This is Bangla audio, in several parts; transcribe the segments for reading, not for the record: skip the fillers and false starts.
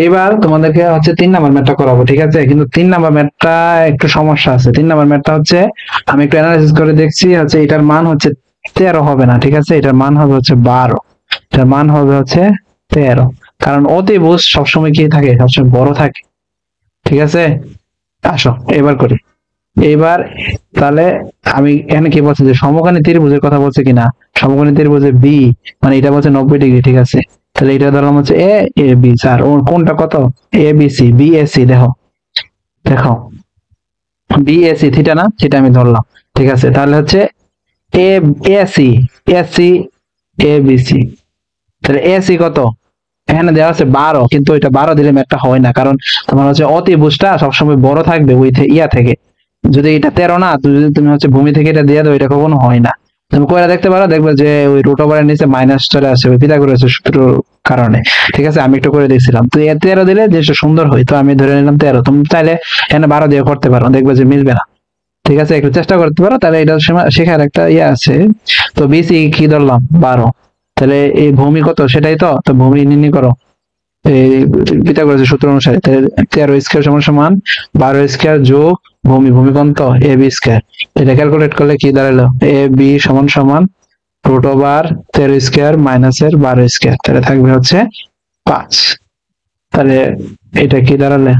এবার তোমাদেরকে হচ্ছে 3 নাম্বার ম্যাথটা করাবো, ঠিক আছে? কিন্তু 3 নাম্বার ম্যাথটা একটু সমস্যা আছে। 3 নাম্বার ম্যাথটা হচ্ছে আমি একটু অ্যানালাইসিস করে দেখছি, হচ্ছে এটার মান হচ্ছে 13 হবে না, ঠিক আছে? এটার মান হবে হচ্ছে 12, এটার মান হবে হচ্ছে 13। কারণ অতিভুজ সবসময় কি থাকে, সবসময় বড় থাকে, ঠিক আছে? আসো এবার করি। এবার তাহলে আমি এখানে কি বলছি, যে সমকোণী ত্রিভুজের কথা বলছে কিনা। সমকোণী ত্রিভুজে বি মানে এটা বলছে 90 ডিগ্রি, ঠিক আছে? তাহলে এটা ধরলাম হচ্ছে এ, এ বি। স্যার ওর কোনটা কত? A B C, B A C. দেখো দেখো, বি এ সি থিটা না, থিটা আমি ধরলাম, ঠিক আছে? তাহলে হচ্ছে A, A C, A C, A B C. তাহলে এ সি কত? এখানে দেওয়া আছে 12, কিন্তু এটা 12 দিলে ম্যাথটা হয় না, কারণ তোমার হচ্ছে অতিভুজটা সবসময় বড় থাকবে ওই ইয়া থেকে। যদি এটা 13 না, যদি তুমি হচ্ছে ভূমি থেকে এটা দিয়ে দাও, এটা কখনো হয় না। তুমি কইরা দেখতে পারো, দেখবে যে ওই রুট ওভারের নিচে মাইনাস চলে আসে ওই পিথাগোরাসের সূত্রের কারণে, ঠিক আছে? আমি একটু করে দেখছিলাম, তো এ 13 দিলে জিনিসটা সুন্দর হয়, তো আমি ধরে নিলাম 13। তুমি চাইলে এখানে 12 দিয়ে করতে পারো, দেখবে যে মিলবে না, ঠিক আছে? একটু চেষ্টা করতে পারো, তাহলে এটা শেখার একটা ইয়ে আছে। তো বিসি কি ধরলাম 12, তাহলে এই ভূমি কত সেটাই তো, তো ভূমি নির্ণয় করো এই পিথাগোরাসের সূত্র অনুসারে। তাহলে 13 স্কয়ার সমান সমান 12 স্কয়ার যোগ ভূমি, ভূমি কত? A B square. এটা ক্যালকুলেট করলে কি দাঁড়ালো? এ বি সমান সমান রুট ওভার 13 স্কয়ার মাইনাস এর 12 স্কয়ার, তাহলে থাকবে হচ্ছে 5। তাহলে এটা কি দাঁড়ালে?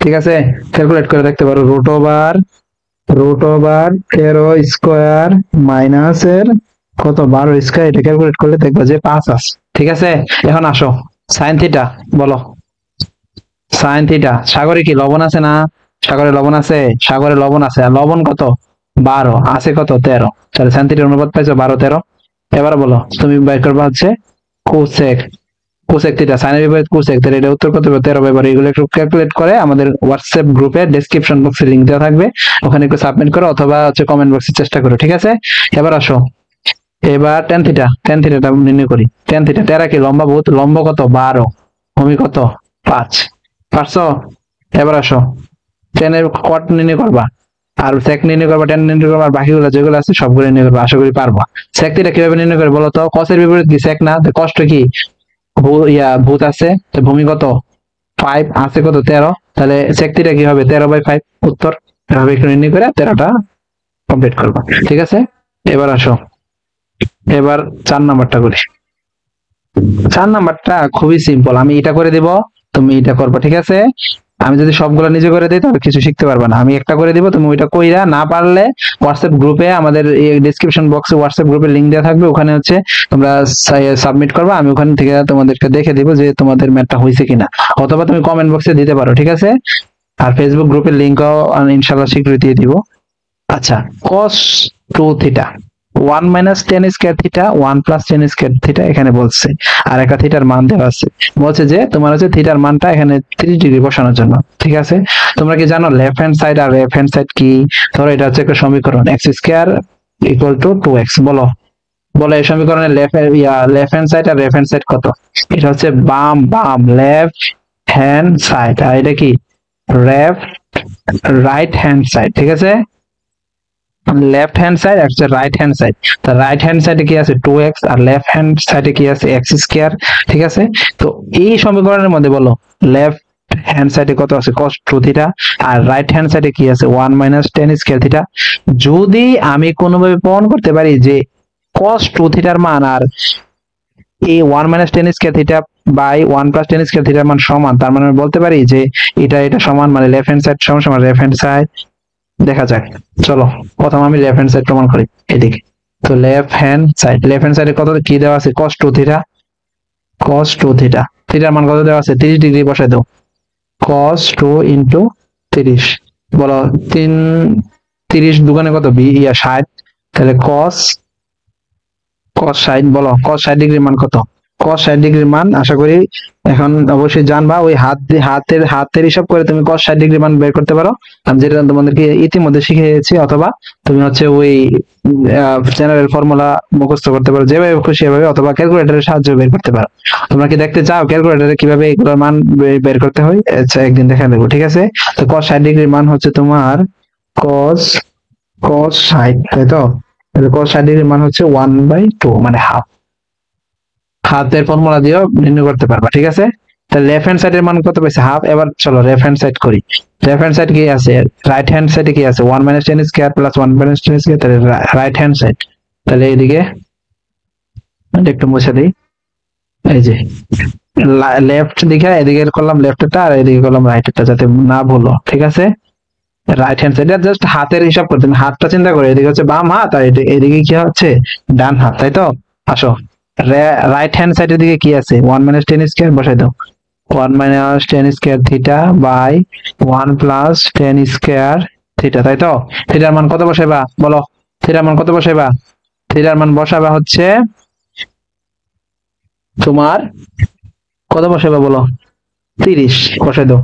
ঠিক আছে, ক্যালকুলেট করে দেখতে পারো। রুট ওভার 13 স্কয়ার মাইনাস এর কত? 12 স্কয়ার। এটা ক্যালকুলেট করলে দেখবা যে 5 আছে, ঠিক আছে? এখন আসো সাইন থিটা বলো। সাইন থিটা, সাগরে কি লবণ আছে না? সাগরে লবণ আছে, সাগরে লবণ আছে। আর লবণ কত? 12, আছে কত? 13। তাহলে সাইন থিটার অনুপাত পাইছো 12 13। এবার বলো, তুমি বের করবা হচ্ছে কোসেক, কোসেক থিটা, সাইনের বিপরীত কোসেক। তাহলে এটা উত্তর কত হবে? 13 এবার এগুলো একটু ক্যালকুলেট করে আমাদের হোয়াটসঅ্যাপ গ্রুপে ডেসক্রিপশন বক্সে লিংক দেওয়া থাকবে, ওখানে একটু সাবমিট করো, অথবা হচ্ছে কমেন্ট বক্সে চেষ্টা করো, ঠিক আছে? এবার আসো, এবার টেন থিটা, টেন থিটাটা নির্ণয় করি। টেন থিটা, টেরা কি লম্বা ভূত, লম্ব কত? 12, ভূমি কত? 5। পারছো? এবার আসো, টেনের কট নির্ণয় করবা, আর সেক নির্ণয় করবা, টেন নির্ণয় করবা, আর বাকিগুলো যেগুলো আছে সবগুলো নির্ণয় করবা। আশা করি পারবা। সেক থিটা কিভাবে নির্ণয় করে বলো তো? কসের বিপরীত কি? সেক না? তো কষ্ট কি? ভূত আছে, তো ভূমি কত? 5, আছে কত? 13। তাহলে সেক থিটা কি হবে? 13/5 উত্তর। এভাবে একটু নির্ণয় করে 13টা কমপ্লিট করবা, ঠিক আছে? এবার আসো, এবার 4 নাম্বারটা করি। 4 নাম্বারটা খুবই সিম্পল, আমি এটা করে দিব, তুমি এটা করবে, ঠিক আছে? আমি যদি সবগুলো নিজে করে দিই তাহলে কিছু শিখতে পারবে না। আমি একটা করে দিব, তুমি ওইটা কইরা না পারলে হোয়াটসঅ্যাপ গ্রুপে, আমাদের ডেসক্রিপশন বক্সে হোয়াটসঅ্যাপ গ্রুপে লিংক দেওয়া থাকবে, ওখানে হচ্ছে তোমরা সাবমিট করবে, আমি ওখান থেকে তোমাদেরকে দেখে দিব যে তোমাদের ম্যাথটা হয়েছে কিনা, অথবা তুমি কমেন্ট বক্সে দিতে পারো, ঠিক আছে? আর ফেসবুক গ্রুপের লিংকও ইনশাআল্লাহ শীঘ্রই দিয়ে দিব। আচ্ছা, cos 2 theta 1 minus ten square theta 1 plus ten square theta এখানে বলছে, আর একটা থিটার মান দেওয়া আছে। বলছে যে তোমার হচ্ছে থিটার মানটা এখানে 30 ডিগ্রি বসানোর জন্য, ঠিক আছে? তোমরা কি জানো লেফট হ্যান্ড সাইড আর রাইট হ্যান্ড সাইড কি? ধরো এটা হচ্ছে একটা সমীকরণ, x square equal to 2x। বলো বলো এই সমীকরণের লেফট হ্যান্ড সাইড আর রাইট হ্যান্ড সাইড কত? এটা হচ্ছে বাম বাম, লেফট হ্যান্ড সাইড, আর এটা কি? লেফট রাইট হ্যান্ড সাইড, ঠিক আছে? লেফট হ্যান্ড সাইড আর রাইট হ্যান্ড সাইড। তা রাইট হ্যান্ড সাইডে কি আছে? 2x, আর লেফট হ্যান্ড সাইডে কি আছে? x স্কয়ার, ঠিক আছে? তো এই সমীকরণের মধ্যে বলো লেফট হ্যান্ড সাইডে কত আছে? cos 2 থিটা, আর রাইট হ্যান্ড সাইডে কি আছে? 1 মাইনাস টেন স্কয়ার থিটা। যদি আমি কোনোভাবে প্রমাণ করতে পারি যে cos 2 থিটার মান আর এই 1 minus ten square theta by 1 plus ten square থিটার মান সমান, তার মানে আমি বলতে পারি যে এটা সমান, মানে লেফট হ্যান্ড সাইড সমান সমান রাইট হ্যান্ড সাইড। দেখা যাক, চলো প্রথম আমি লেফট হ্যান্ড সাইড প্রমাণ করি এদিকে। তো লেফট হ্যান্ড সাইডে কত কি দেওয়া আছে? cos 2 থিটা, cos 2 থিটা, থিটার মান কত দেওয়া আছে? 30 ডিগ্রি বসাই দাও। cos 2 ইনটু 30, বলো 3, 30 দুগুণে কত? 60। তাহলে cos cos 60, বলো cos 60 ডিগ্রির মান কত? cos 60 ডিগ্রির মান আশা করি এখন অবশ্যই জানবা, ওই হাতের হিসাব করে তুমি cos 60 ডিগ্রির মান বের করতে পারো। আমি যেটা তোমাদেরকে ইতিমধ্যে শিখিয়েছি, অথবা তুমি হচ্ছে ওই জেনারেল ফর্মুলা মুখস্থ করতে পারো, যেভাবে খুশি এভাবে, অথবা ক্যালকুলেটরের সাহায্যে বের করতে পারো। তোমরা কি দেখতে চাও ক্যালকুলেটরে কিভাবে এগুলোর মান বের করতে হয়? আচ্ছা, একদিন দেখা দেবো, ঠিক আছে? তো cos 60 ডিগ্রির মান হচ্ছে তোমার cos cos 60, তাই তো? তাহলে cos 60 ডিগ্রির মান হচ্ছে 1/2, মানে হাফ। হাতের ফর্মুলা দিয়েও নির্ণয় করতে পারবা, ঠিক আছে। তাহলে লেফট হ্যান্ড সাইডের মান কত পাইছে হাফ। এবার চলো লেফট হ্যান্ড সাইড করি। লেফট হ্যান্ড সাইড কি আছে, রাইট হ্যান্ড সাইডে কি আছে 1 - 10 স্কয়ার প্লাস 1 - 10 স্কয়ার, তাহলে রাইট হ্যান্ড সাইড। তাহলে এইদিকে এটা একটু মুছে দিই, এই যে লেফট দিকে এদিকে করলাম লেফটটা আর এদিকে করলাম রাইটটা, যাতে না ভুলো, ঠিক আছে। রাইট হ্যান্ড সাইড জাস্ট হাতের হিসাব করতে, হাতটা চিন্তা করে, এদিকে হচ্ছে বাম হাত আর এদিকে কি হচ্ছে ডান হাত, তাই তো। আসো রাইট হ্যান্ড সাইডের দিকে কি আছে 1 - 10 স্কয়ার বসাই দাও। 1 - 10 square theta by 1 + 10 square theta, তাই তো। থিটার মান কত বসাইবা বলো, থিটার মান কত বসাইবা? থিটার মান বসাবা হচ্ছে তোমার কত বসাইবা বলো, 30 বসাই দাও।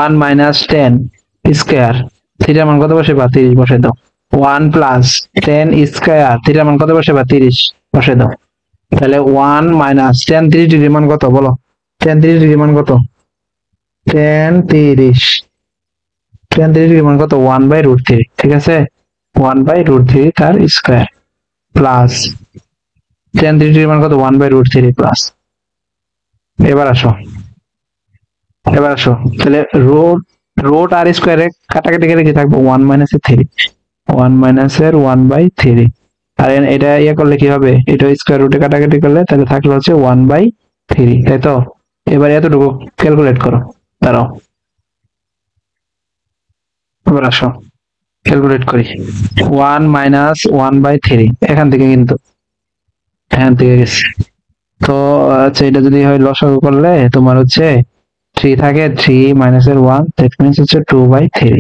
1 - 10 স্কয়ার থিটার মান কত বসাইবা, 30 বসাই দাও। 1 + 10 স্কয়ার থিটার মান কত বসাইবা, 30 বসাই দাও। তাহলে 1 - 10 30 ডিগ্রি মান কত বলো, 10 30 ডিগ্রি মান কত, 10 30 10 30 ডিগ্রি মান কত 1/√3, ঠিক আছে। 1/√3 তার স্কয়ার প্লাস 10 30 ডিগ্রি মান কত 1/√3 প্লাস। এবার আসো, এবার আসো, তাহলে রুট রুট আর স্কয়ারে কাটাকাটি করে কি থাকবে 1 - 3, 1 - 1/3। আর এটা ইয়ে করলে কি হবে, এটা স্কয়ার রুটে কাটাকাটি করলে তাহলে থাকলো হচ্ছে 1/3, তাই তো। এবার এতটুকু ক্যালকুলেট করো, দাঁড়াও, এবার আসো ক্যালকুলেট করি। 1 - 1/3 এখান থেকে, কিন্তু এখান থেকে গেছে তো। আচ্ছা, এটা যদি হয় লসাগু করলে তোমার হচ্ছে 3 থাকে, 3 - 1 দ্যাট মিন্স হচ্ছে 2/3।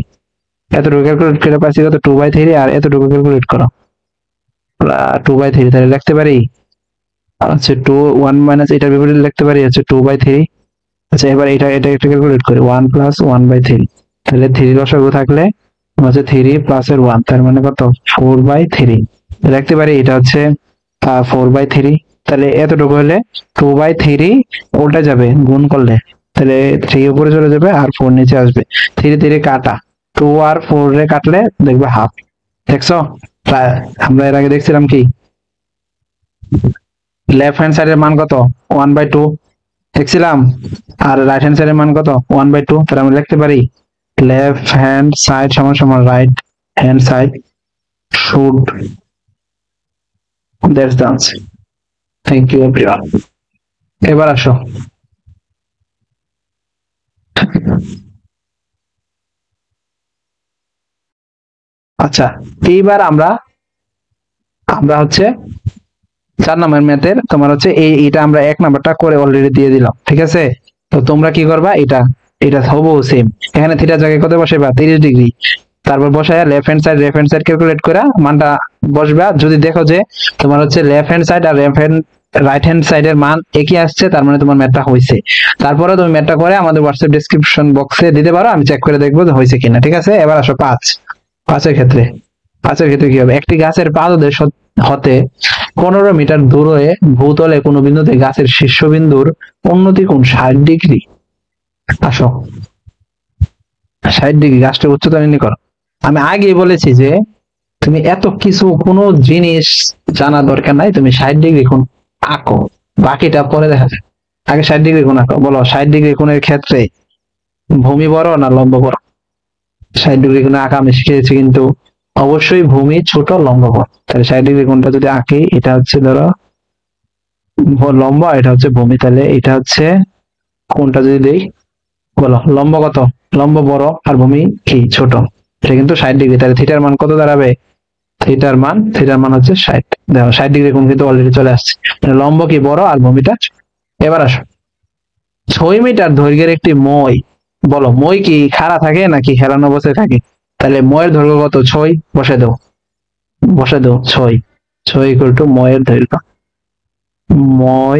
এতটুকু ক্যালকুলেট করে পাচ্ছি কত 2/3, আর এতটুকু ক্যালকুলেট করো 2/3, তাহলে লিখতে পারি হচ্ছে 2 1 - এটার বিপরীতে লিখতে পারি হচ্ছে 2/3। আচ্ছা, এবার এটা এটা একটা ক্যালকুলেট করি 1 + 1/3, তাহলে 3 লসাগু থাকলে হচ্ছে 3 + 1, তার মানে কত 4/3 লিখতে পারি। এটা হচ্ছে 4/3। তাহলে এতটুকু হলে 2/3 উল্টা যাবে গুণ করলে, তাহলে 3 উপরে চলে যাবে আর 4 নিচে আসবে। 3 3 কাটা, 2 আর 4 রে কাটলে দেখবে হাফ। দেখছো, আমরা এর আগে দেখছিলাম কি লেফট হ্যান্ড সাইডের মান কত 1/2 দেখছিলাম, আর রাইট হ্যান্ড সাইডের মান কত 1/2। তাহলে আমরা লিখতে পারি লেফট হ্যান্ড সাইড সমান সমান right hand side should, that's the answer. Thank you everyone. এবার আসো, আচ্ছা এইবার আমরা আমরা হচ্ছে 4 নম্বর ম্যাথের তোমার হচ্ছে এটা আমরা 1 নাম্বারটা করে অলরেডি দিয়ে দিলাম, ঠিক আছে। তো তোমরা কি করবা, এটা এটা হবো সেম। এখানে থিটা জায়গায় কত বসাইবা 30 ডিগ্রি, তারপর বসায় লেফট হ্যান্ড সাইড ক্যালকুলেট করে মানটা বসবা। যদি দেখো যে তোমার হচ্ছে লেফট হ্যান্ড সাইড আর রাইট হ্যান্ড সাইডের মান একই আসছে, তার মানে তোমার ম্যাথটা হয়েছে। তারপরে তুমি ম্যাথটা করে আমাদের হোয়াটসঅ্যাপ ডেসক্রিপশন বক্সে দিতে পারো, আমি চেক করে দেখবো যে হয়েছে কিনা, ঠিক আছে। এবার আসো 5 ক্ষেত্রে। 5 ক্ষেত্রে কি হবে, একটি গাছের পাদদেশ হতে 15 মিটার দূরে ভূতলে কোনো বিন্দুতে গাছের শীর্ষবিন্দুর উন্নতি কোণ 60 ডিগ্রি। আসো 60 ডিগ্রি গাছটার উচ্চতা নির্ণয় করো। আমি আগেই বলেছি যে তুমি এত কিছু কোনো জিনিস জানা দরকার নাই, তুমি 60 ডিগ্রি কোণ আঁকো, বাকিটা পরে দেখা যায়। আগে 60 ডিগ্রি কোণ আঁকো, বলো 60 ডিগ্রি কোণের ক্ষেত্রে ভূমি বড় না লম্ব বড়? 60 ডিগ্রি কোণে আঁকা আমি শিখিয়েছি, কিন্তু অবশ্যই ভূমি ছোট লম্ব বড়। তাহলে 60 ডিগ্রি কোণটা যদি আঁকি, এটা হচ্ছে ধরো লম্ব, এটা হচ্ছে ভূমি, তাহলে এটা হচ্ছে কোণটা যদি দেই, বলো লম্ব কত, লম্ব বড় আর ভূমি কি ছোট, এটা কিন্তু 60 ডিগ্রি। তাহলে থিটার মান কত দাঁড়াবে, থিটার মান হচ্ছে 60। দেখো 60 ডিগ্রি কোণ কিন্তু অলরেডি চলে আসছে, মানে লম্ব কি বড় আর ভূমিটা। এবার আসো 6 মিটার দৈর্ঘ্যের একটি মই, বলো মই কি খাড়া থাকে নাকি হেলানো অবস্থায় থাকে? তাহলে ময়ের দৈর্ঘ্য কত 6, বসে দাও 6, 6 ইকুয়াল টু ময়ের দৈর্ঘ্য। মই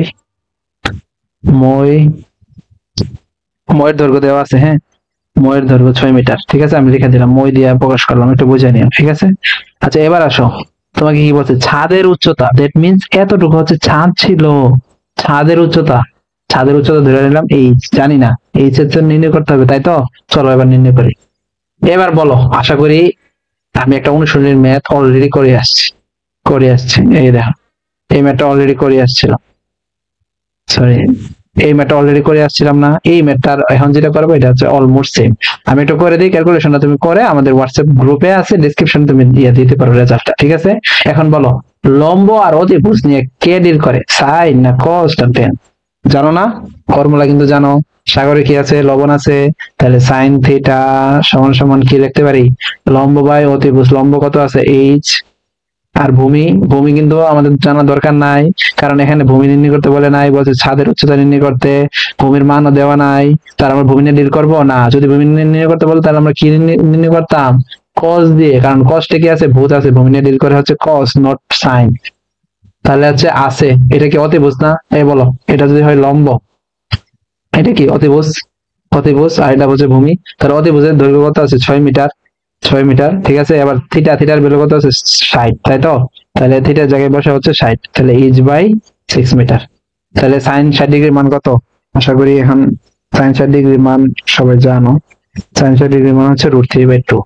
মই ময়ের দৈর্ঘ্য দেওয়া আছে, হ্যাঁ ময়ের দৈর্ঘ্য 6 মিটার, ঠিক আছে। আমি লিখে দিলাম, মই দিয়ে প্রকাশ করলাম, একটু বুঝে নিও, ঠিক আছে। আচ্ছা এবার আসো, তোমাকে কি বলছে ছাদের উচ্চতা, দ্যাট মিন্স এতটুকু হচ্ছে ছাদ ছিল। ছাদের উচ্চতা, ছাদের উচ্চতা ধরে নিলাম এইচ, জানি না এইচ এর জন্য নির্ণয় করতে হবে, তাই তো। চলো এবার নির্ণয় করি। এবার বলো, আশা করি আমি একটা অনুশীলনীর ম্যাথ অলরেডি করে আসছি, এই দেখো এই ম্যাথটা অলরেডি করে আসছিলাম। সরি, এই ম্যাথটা অলরেডি করে আসছিলাম না, এই ম্যাথটা এখন যেটা করবো এটা হচ্ছে অলমোস্ট সেম। আমি একটু করে দিই, ক্যালকুলেশনটা তুমি করে আমাদের হোয়াটসঅ্যাপ গ্রুপে আছে, ডেসক্রিপশন তুমি দিয়ে দিতে পারো রেজাল্টটা, ঠিক আছে? এখন বলো, লম্ব আর অতিভুজ নিয়ে কে ডিল করে, সাইন না কস না টেন? জানো না? ফর্মুলা কিন্তু জানো। সাগরে কি আছে, লবণ আছে, তাহলে সাইন থিটা সমান সমান কি লিখতে পারি, লম্ব বাই অতিভুজ। লম্ব কত আছে, এইচ। আর ভূমি, ভূমি কিন্তু আমাদের জানা দরকার নাই, কারণ এখানে ভূমি নির্ণয় করতে বলে নাই, বলছে ছাদের উচ্চতা নির্ণয় করতে, ভূমির মানও দেওয়া নাই। তার আমরা ভূমি নিয়ে ডিল করবো না? যদি ভূমি নির্ণয় করতে বলে তাহলে আমরা কি নির্ণয় করতাম, কস দিয়ে, কারণ কসটা কি আছে, ভূত আছে, ভূমি নিয়ে ডিল করে হচ্ছে কস নট সাইন। তাহলে হচ্ছে আছে, এটা কি অতিভুজ না? এই বলো, এটা যদি হয় লম্ব, এটা কি অতিভুজ? অতিভুজ, আর এটা হচ্ছে ভূমি। তাহলে অতিভুজের দৈর্ঘ্য কত আছে, 6 মিটার। 6 মিটার, ঠিক আছে। এবার থিটা, থিটার ভ্যালু কত আছে, 60, তাই তো? তাহলে থিটার জায়গায় বসে হচ্ছে 60, তাহলে ইঞ্চ বাই 6 মিটার। তাহলে সাইন 60 ডিগ্রির মান কত? আশা করি এখন সাইন 60 ডিগ্রির মান সবাই জানো। সাইন 60 ডিগ্রির মান হচ্ছে √3/2।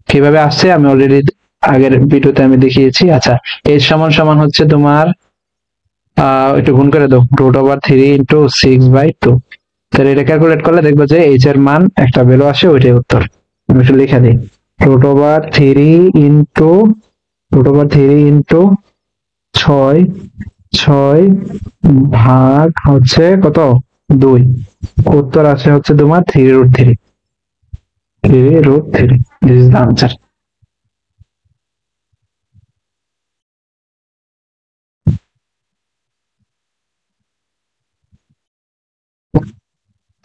কিভাবে আসছে আমি অলরেডি আগের ভিডিওতে আমি দেখিয়েছি। আচ্ছা, এই সমান সমান হচ্ছে তোমার একটু গুণ করে দাও, √3 × 6/2। তাহলে এটা ক্যালকুলেট করলে দেখবো যে এইচ এর মান একটা ভ্যালু আসে, ওইটাই উত্তর। আমি একটু লিখে দিই, √3 × 6, 6 ভাগ হচ্ছে কত, 2। উত্তর আসে হচ্ছে তোমার 3√3। 3√3, দিস ইজ দ্য আনসার।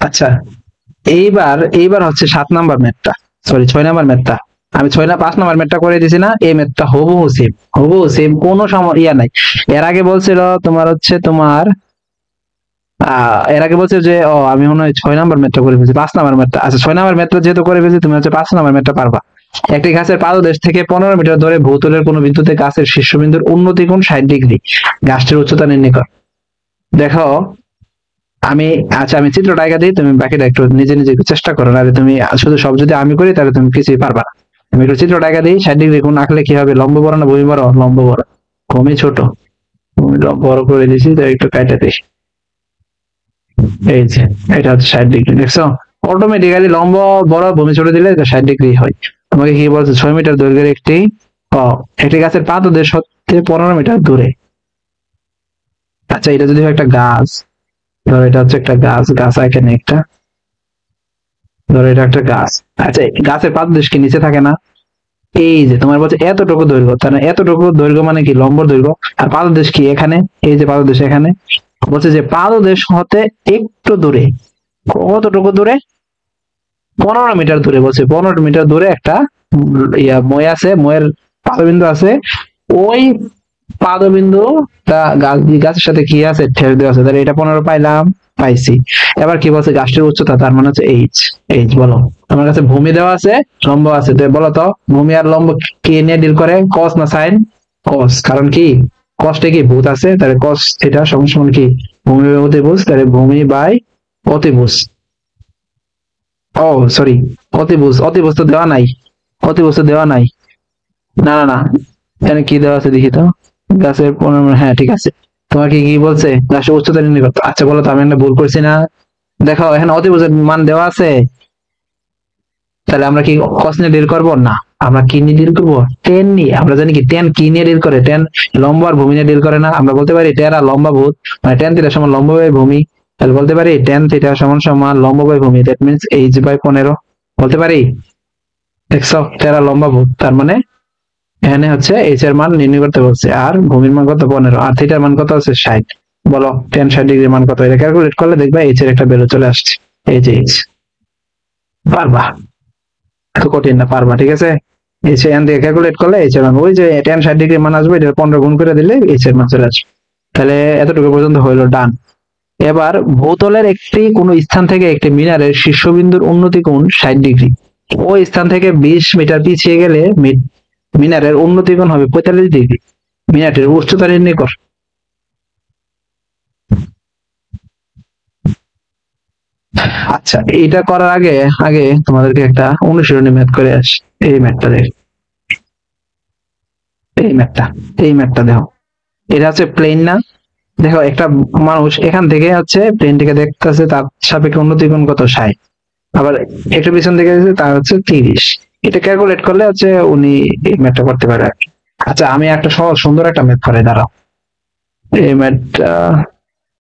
আচ্ছা, এইবার এইবার হচ্ছে 7 নাম্বার ম্যাথটা, সরি 6 নাম্বার ম্যাথটা। আমি 5 নাম্বার ম্যাথটা করে দিয়েছি না, এই ম্যাথটা হুবহু সেম, হুবহু সেম, কোনো ইয়া নাই। এর আগে বলছিল তোমার হচ্ছে তোমার এর আগে বলছে যে আমি মনে হয় 6 নাম্বার ম্যাথটা করে ফেলছি, 5 নাম্বার ম্যাথটা। আচ্ছা, 6 নাম্বার ম্যাথটা যেহেতু করে ফেলছি, তুমি হচ্ছে 5 নাম্বার ম্যাথটা পারবা। একটি গাছের পাদদেশ থেকে 15 মিটার ধরে ভূতলের কোন বিন্দুতে গাছের শীর্ষবিন্দুর উন্নতি কোণ 60 ডিগ্রি, গাছটির উচ্চতা নির্ণয় কর। দেখো, আমি, আচ্ছা আমি চিত্রটা আঁকা দিই, তুমি বাকিটা একটু নিজে নিজে একটু চেষ্টা করো, নাহলে তুমি শুধু সব যদি আমি করি তাহলে তুমি কিছুই পারবা না। আমি একটু চিত্রটা আঁকা দিই, 60 ডিগ্রি কোণ আঁকলে কি হবে, লম্ব বড় না ভূমি বড়? লম্ব বড়। ভূমি ছোট, ভূমি বড় করে দিয়েছি, তো একটু কাটা দিই। এই যে এটা হচ্ছে 60 ডিগ্রি, দেখছো? অটোমেটিক্যালি লম্ব বড়, ভূমি ছোট দিলে 60 ডিগ্রি হয়। তোমাকে কি বলছে, 6 মিটার দৈর্ঘ্যের একটি গাছের পাদদেশ হতে 15 মিটার দূরে। আচ্ছা, এটা যদি হয় একটা গাছ, ধরো এটা হচ্ছে একটা গাছ, গাছ এখানে একটা, ধরো এটা একটা গাছ। আচ্ছা, গাছের পাদদেশ কি নিচে থাকে না? এই যে তোমার বলছে এতটুকু দৈর্ঘ্য, তাহলে এতটুকু দৈর্ঘ্য মানে কি, লম্বর দৈর্ঘ্য। আর পাদদেশ কি এখানে, এই যে পাদদেশ এখানে। বলছে যে পাদদেশ হতে একটু দূরে, কতটুকু দূরে, 15 মিটার দূরে। বলছে 15 মিটার দূরে একটা মই আছে, ময়ের পাদবিন্দু আছে। ওই পাদবিন্দুটা গাছের সাথে কি আছে, ঠেস দেওয়া আছে। তাহলে এটা 15 পাইলাম, পাইছি। এবার কি বলছে, গাছটির উচ্চতা, তার মানে হচ্ছে এইচ। এইচ বলো, আমার কাছে ভূমি দেওয়া আছে, লম্ব আছে, তো বলো তো ভূমি আর লম্ব কে নিয়ে ডিল করে, কস না সাইন? কস, কারণ কি কসটা কি ভূত আছে, তাহলে কস থিটা সমান সমান কি, ভূমি বাই অতিভুজ, তাহলে ভূমি বাই অতিভুজ। ও সরি, অতিভুজ, অতিভুজ তো দেওয়া নাই, অতিভুজ তো দেওয়া নাই। না না না, এখানে কি দেওয়া আছে দেখি তো, গাছের 15, হ্যাঁ ঠিক আছে। তোমাকে কি বলছে, গাছের উচ্চতা নির্ণয় করতে। আচ্ছা বলো তো, আমি একটা ভুল করছি না? দেখো এখানে অতিভুজের মান দেওয়া আছে, তাহলে আমরা কি কস নিয়ে ডিল করবো না, আমরা কি নিয়ে ডিল করবো, টেন নিয়ে। আমরা জানি কি টেন কি নিয়ে ডিল করে, টেন লম্ব আর ভূমি নিয়ে ডিল করে না। আমরা বলতে পারি টেন আর লম্বা ভূত, মানে টেন থিটা সমান লম্ব বাই ভূমি। তাহলে বলতে পারি টেন থিটা সমান সমান লম্ব বাই ভূমি, দ্যাট মিনস h/15 বলতে পারি। দেখছো, টেরা লম্বা ভূত, তার মানে এখানে হচ্ছে এইচ এর মান নির্ণয় করতে বলছে, আর ভূমির মান কত, 15, আর থিটার মান কত আছে, 60। বলো টেন 60 ডিগ্রির মান কত, এটা ক্যালকুলেট করলে দেখবা এইচ এর একটা ভ্যালু চলে আসছে। এই যে এইচ, পারবা? এত কঠিন না, পারবা, ঠিক আছে। এইচ এন দিয়ে ক্যালকুলেট করলে এইচ এর মান, ওই যে টেন 60 ডিগ্রির মান আসবে, এটা 15 গুণ করে দিলে এইচ এর মান চলে আসবে। তাহলে এতটুকু পর্যন্ত হইলো, ডান। এবার ভূতলের একটি কোন স্থান থেকে একটি মিনারের শীর্ষবিন্দুর উন্নতি কোণ 60 ডিগ্রি। ওই স্থান থেকে 20 মিটার পিছিয়ে গেলে মিনারের উন্নতি কোণ হবে 45 ডিগ্রি। মিনারটির উচ্চতা নির্ণয় কর। আচ্ছা, এটা করার আগে আগে তোমাদেরকে একটা অনুশীলনী ম্যাথ করে আসি। এই ম্যাথটা দেখ, এই ম্যাথটা, এই ম্যাথটা দেখো। এটা হচ্ছে প্লেন না, দেখো একটা মানুষ এখান থেকে হচ্ছে প্লেনটিকে দেখতেছে, তার সাপেক্ষে উন্নতি কোণ কত 60, আবার একটু পিছন থেকে আছে তার হচ্ছে 30। এটা ক্যালকুলেট করলে হচ্ছে উনি এই ম্যাথটা করতে পারে আর কি। আচ্ছা আমি একটা সহজ সুন্দর একটা ম্যাথ করে দাঁড়াও, এই ম্যাথটা